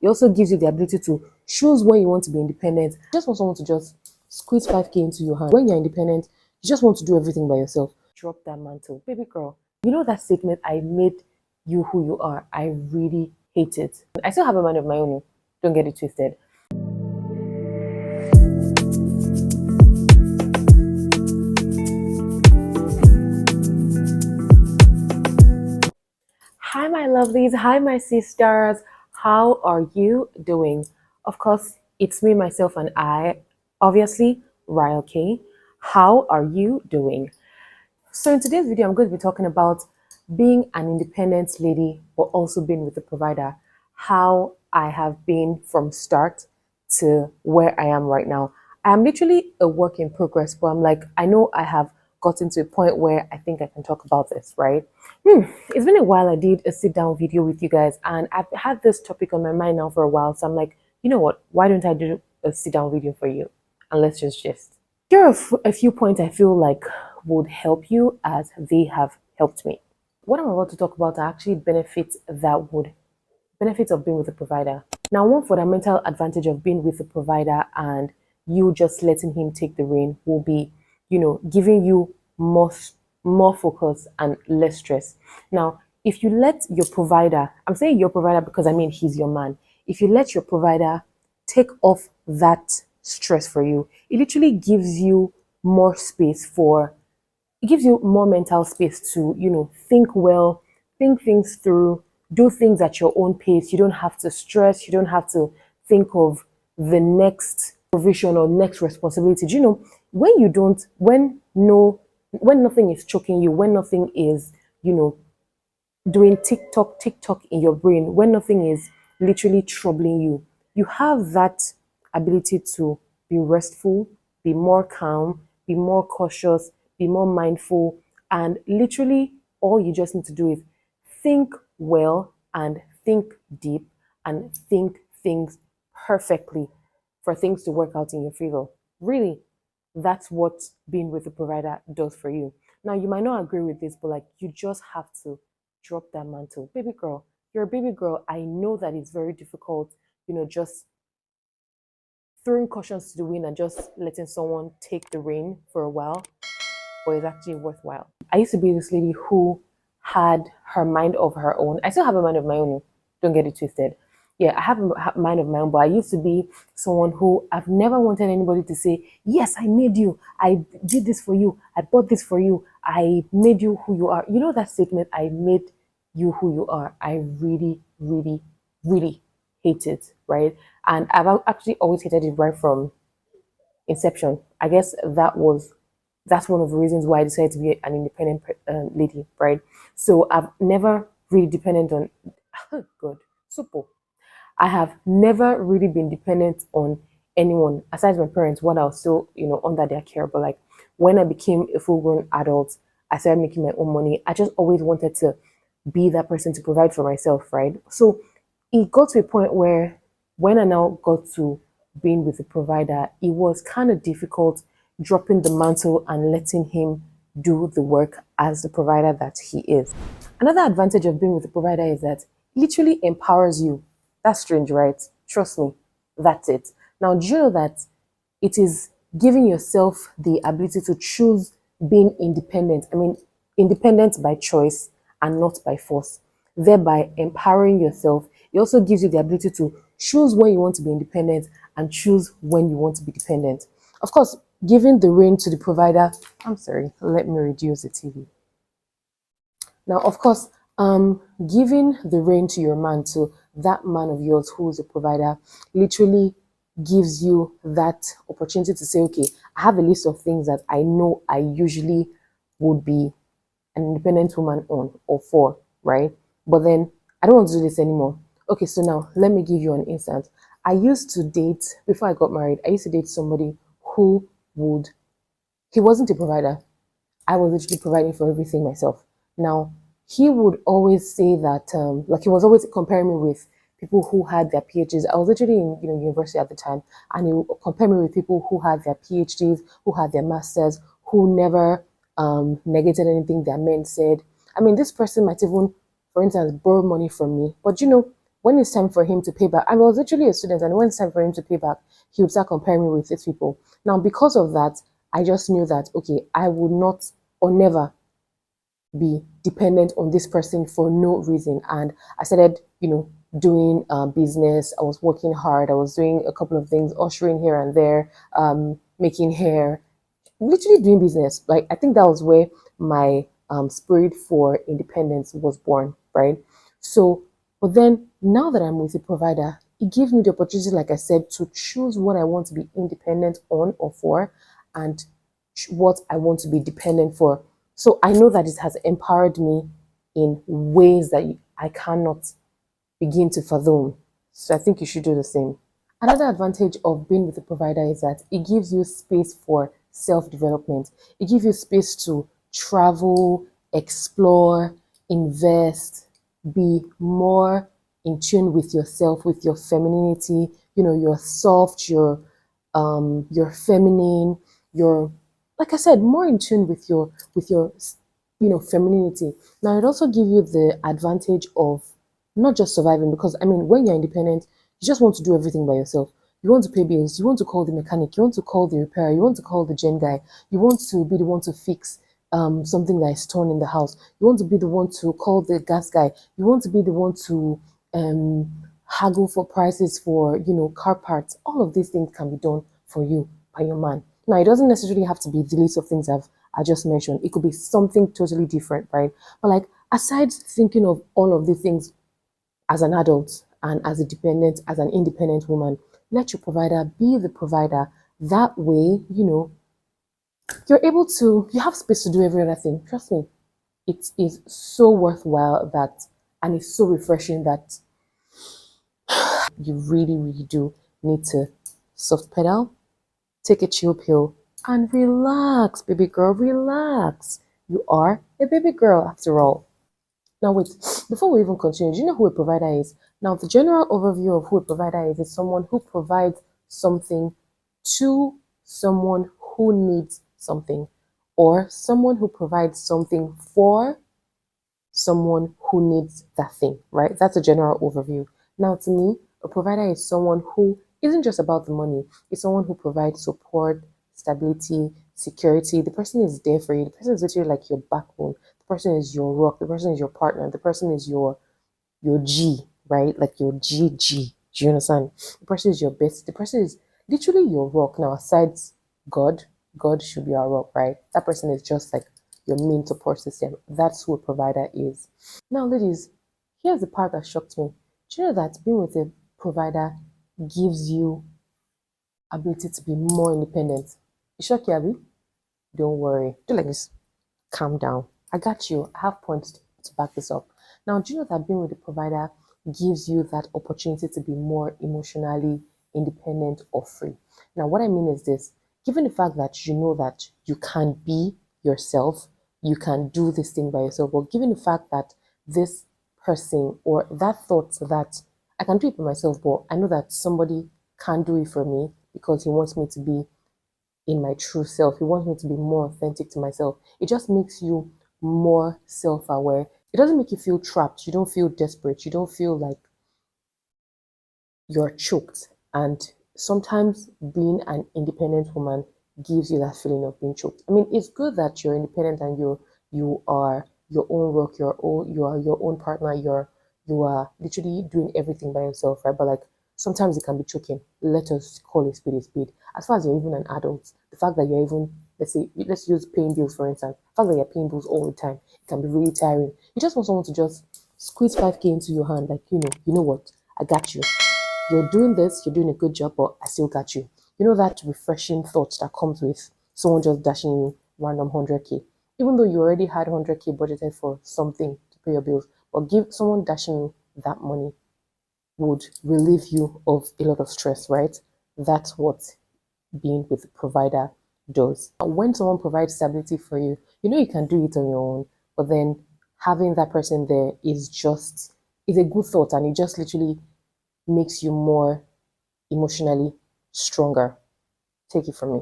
It also gives you the ability to choose when you want to be independent. You just want someone to just squeeze 5K into your hand. When you're independent, you just want to do everything by yourself. Drop that mantle. Baby girl, you know that statement, I made you who you are, I really hate it. I still have a mind of my own. Don't get it twisted. Hi, my lovelies. Hi, my sisters. How are you doing? Of course, it's me, myself, and I. Obviously, Ryle K. How are you doing? So, in today's video, I'm going to be talking about being an independent lady, but also being with a provider. How I have been from start to where I am right now. I'm literally a work in progress, but I'm like, I know I have gotten to a point where I think I can talk about this, right? It's been a while I did a sit down video with you guys, and I've had this topic on my mind now for a while. So I'm like, you know what? Why don't I do a sit down video for you? And let's just gist. Here are a few points I feel like would help you as they have helped me. What I'm about to talk about are actually benefits of being with a provider. Now, one fundamental advantage of being with a provider and you just letting him take the reign will be, giving you more focus and less stress. Now, if you let your provider, I'm saying your provider because I mean he's your man. If you let your provider take off that stress for you, it literally gives you more space it gives you more mental space to, think well, think things through, do things at your own pace. You don't have to stress, you don't have to think of the next provision or next responsibility. Do you know, when nothing is choking you, when nothing is, doing TikTok in your brain, when nothing is literally troubling you, you have that ability to be restful, be more calm, be more cautious, be more mindful, and literally all you just need to do is think well and think deep and think things perfectly for things to work out in your favor. Really, that's what being with a provider does for you. Now, you might not agree with this, but like you just have to drop that mantle. Baby girl, you're a baby girl. I know that it's very difficult, just throwing cautions to the wind and just letting someone take the reign for a while, but it's actually worthwhile. I used to be this lady who had her mind of her own. I still have a mind of my own. Don't get it twisted. Yeah, I have a mind of my own, but I used to be someone who I've never wanted anybody to say, yes, I made you. I did this for you. I bought this for you. I made you who you are. You know that statement, I made you who you are. I really, really, really hate it, right? And I've actually always hated it right from inception. I guess that's one of the reasons why I decided to be an independent lady, right? So I've never really dependent on good super. I have never really been dependent on anyone aside my parents when I was still, under their care. But like when I became a full-grown adult, I started making my own money. I just always wanted to be that person to provide for myself, right? So it got to a point where when I now got to being with a provider, it was kind of difficult dropping the mantle and letting him do the work as the provider that he is. Another advantage of being with a provider is that it literally empowers you. That's strange, right? Trust me, that's it. Now, do you know that it is giving yourself the ability to choose being independent? I mean, independent by choice and not by force, thereby empowering yourself. It also gives you the ability to choose when you want to be independent and choose when you want to be dependent. Of course, giving the reign to the provider. I'm sorry, let me reduce the TV. Now, of course, giving the reign to your man, to that man of yours who is a provider, literally gives you that opportunity to say, okay, I have a list of things that I know I usually would be an independent woman on or for, right? But then I don't want to do this anymore. Okay, so now let me give you an instance. I used to date, before I got married, I used to date somebody who he wasn't a provider. I was literally providing for everything myself. Now, he would always say that, like he was always comparing me with people who had their PhDs. I was literally in university at the time, and he would compare me with people who had their PhDs, who had their masters, who never negated anything their men said. I mean, this person might even, for instance, borrow money from me. But when it's time for him to pay back, I was literally a student, and when it's time for him to pay back, he would start comparing me with these people. Now, because of that, I just knew that, okay, I would not or never be dependent on this person for no reason. And I started, doing business. I was working hard. I was doing a couple of things, ushering here and there, making hair, literally doing business. Like, I think that was where my spirit for independence was born, right? So, but then now that I'm with a provider, it gives me the opportunity, like I said, to choose what I want to be independent on or for, and what I want to be dependent for. So I know that it has empowered me in ways that I cannot begin to fathom. So I think you should do the same. Another advantage of being with a provider is that it gives you space for self development. It gives you space to travel, explore, invest, be more in tune with yourself, with your femininity, you're soft, you're feminine, you're, like I said, more in tune with your femininity. Now it also gives you the advantage of not just surviving, because I mean, when you're independent, you just want to do everything by yourself. You want to pay bills, you want to call the mechanic, you want to call the repairer, you want to call the gen guy, you want to be the one to fix something that is torn in the house, you want to be the one to call the gas guy, you want to be the one to um, haggle for prices for car parts. All of these things can be done for you by your man. Now, it doesn't necessarily have to be the list of things I just mentioned. It could be something totally different, right? But like, aside thinking of all of these things as an adult and as an independent woman, let your provider be the provider. That way, you have space to do every other thing. Trust me, it is so worthwhile that, and it's so refreshing that you really, really do need to soft pedal, take a chill pill, and relax, baby girl, relax. You are a baby girl after all. Now, wait, before we even continue, do you know who a provider is? Now, the general overview of who a provider is someone who provides something to someone who needs something, or someone who provides something for someone who needs that thing, right? That's a general overview. Now, to me, a provider is someone who isn't just about the money, it's someone who provides support, stability, security. The person is there for you. The person is literally like your backbone. The person is your rock. The person is your partner. The person is your G, right? Like your GG. Do you understand? The person is your best. The person is literally your rock. Now, aside God, God should be our rock, right? That person is just like your main support system. That's who a provider is. Now, ladies, here's the part that shocked me. Do you know that being with a provider gives you ability to be more independent? It shocked you, Abby? Don't worry. Do like this. Calm down. I got you. I have points to back this up. Now, do you know that being with a provider gives you that opportunity to be more emotionally independent or free? Now, what I mean is this: given the fact that you know that you can be yourself, you can do this thing by yourself, but given the fact that this person or that thought that I can do it by myself, but I know that somebody can do it for me because he wants me to be in my true self. He wants me to be more authentic to myself. It just makes you more self aware. It doesn't make you feel trapped. You don't feel desperate. You don't feel like you're choked. And sometimes being an independent woman gives you that feeling of being choked. I mean, it's good that you're independent and you are your own rock, you are your own partner, you are literally doing everything by yourself, right? But like sometimes it can be choking. Let us call a speed a speed. As far as you're even an adult, the fact that you're even, let's use paying bills for instance, the fact that you're paying bills all the time, it can be really tiring. You just want someone to just squeeze 5K into your hand, like, you know what, I got you. You're doing this, you're doing a good job, but I still got you. You know that refreshing thought that comes with someone just dashing you random 100K. Even though you already had 100K budgeted for something to pay your bills, but give someone dashing you that money would relieve you of a lot of stress, right? That's what being with a provider does. When someone provides stability for you, you know you can do it on your own, but then having that person there is a good thought, and it just literally makes you more emotionally stronger. Take it from me.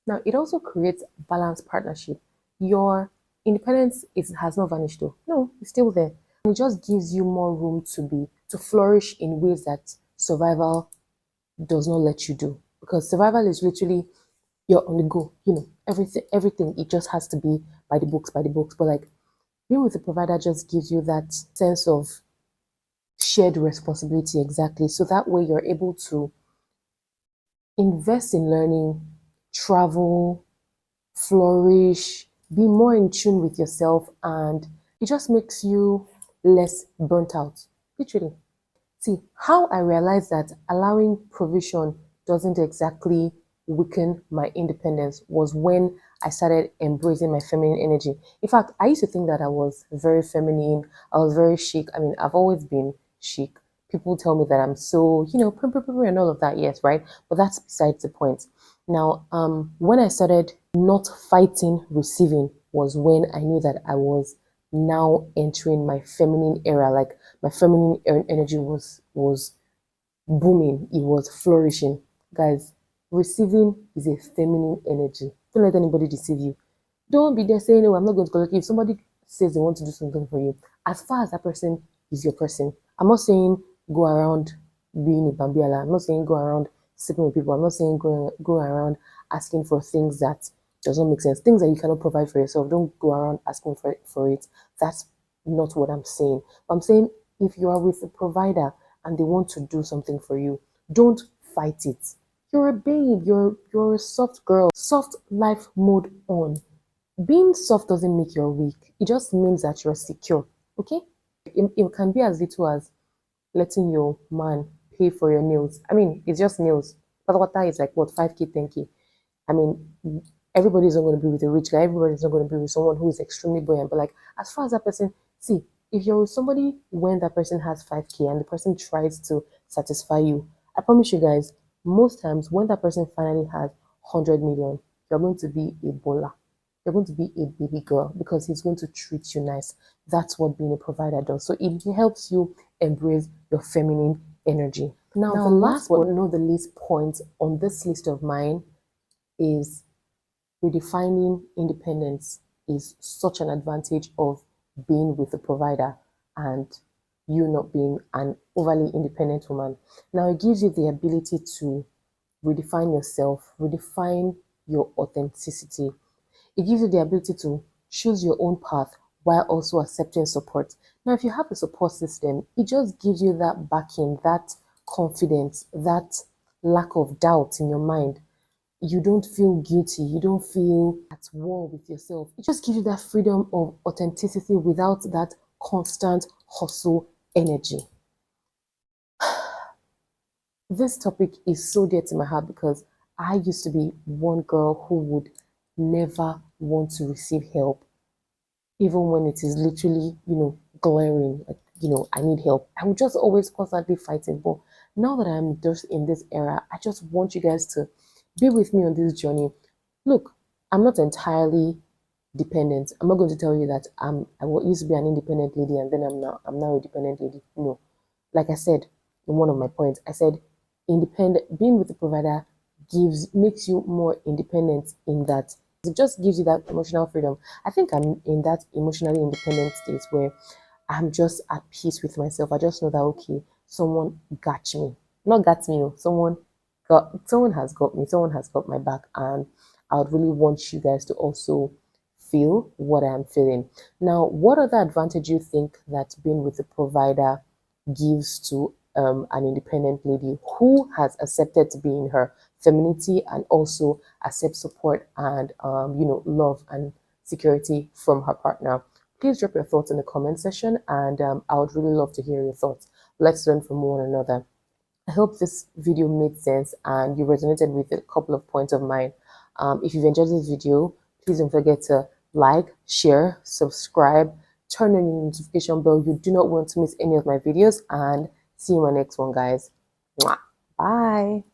Now, it also creates balanced partnership. Your independence has not vanished though. No, it's still there. It just gives you more room to to flourish in ways that survival does not let you do. Because survival is literally you're on the go, everything it just has to be by the books. But like being with a provider just gives you that sense of shared responsibility exactly. So that way you're able to invest in learning, travel, flourish, be more in tune with yourself, and it just makes you less burnt out. Literally. See, how I realized that allowing provision doesn't exactly weaken my independence was when I started embracing my feminine energy. In fact, I used to think that I was very feminine, I was very chic. I mean, I've always been chic. People tell me that I'm so, prim, prim, prim, and all of that, yes, right? But that's besides the point. Now, when I started not fighting receiving was when I knew that I was now entering my feminine era. Like my feminine energy was booming, it was flourishing. Guys, receiving is a feminine energy. Don't let anybody deceive you. Don't be there saying, "Oh, I'm not going to collect." If somebody says they want to do something for you, as far as that person is your person, I'm not saying go around being a bambiala. I'm not saying go around sleeping with people. I'm not saying go around asking for things that does not make sense. Things that you cannot provide for yourself. Don't go around asking for it. That's not what I'm saying. I'm saying if you are with a provider and they want to do something for you, don't fight it. You're a babe. You're a soft girl. Soft life mode on. Being soft doesn't make you weak. It just means that you're secure. Okay? It can be as little as letting your man pay for your nails. I mean, it's just nails. But what is like what 5K, 10K. I mean, everybody's not going to be with a rich guy. Everybody's not going to be with someone who is extremely buoyant. But like, as far as that person, see, if you're with somebody when that person has 5K and the person tries to satisfy you, I promise you guys, most times when that person finally has 100 million, you're going to be a bowler. You're going to be a baby girl because he's going to treat you nice. That's what being a provider does. So it helps you embrace your feminine energy. Now the last but not the least point on this list of mine is redefining independence is such an advantage of being with a provider and you not being an overly independent woman. Now, it gives you the ability to redefine yourself, redefine your authenticity. It gives you the ability to choose your own path while also accepting support. Now, if you have a support system, it just gives you that backing, that confidence, that lack of doubt in your mind. You don't feel guilty, you don't feel at war with yourself. It just gives you that freedom of authenticity without that constant hustle energy. This topic is so dear to my heart because I used to be one girl who would never want to receive help, even when it is literally, glaring, like, I need help. I would just always constantly fighting. But now that I'm just in this era, I just want you guys to be with me on this journey. Look, I'm not entirely dependent. I'm not going to tell you that used to be an independent lady and then I'm now a dependent lady. No. Like I said in one of my points, I said independent being with the provider makes you more independent in that it just gives you that emotional freedom. I think I'm in that emotionally independent state where I'm just at peace with myself. I just know that okay, someone got me. Not got me, oh, someone has got me, someone has got my back, and I would really want you guys to also feel what I'm feeling. Now, what other advantage you think that being with a provider gives to an independent lady who has accepted to be in her femininity and also accept support and love and security from her partner? Please drop your thoughts in the comment section, and I would really love to hear your thoughts. Let's learn from one another. I hope this video made sense and you resonated with a couple of points of mine. If you've enjoyed this video, please don't forget to like, share, subscribe, turn on your notification bell. You do not want to miss any of my videos, and see you in my next one, guys. Mwah. Bye.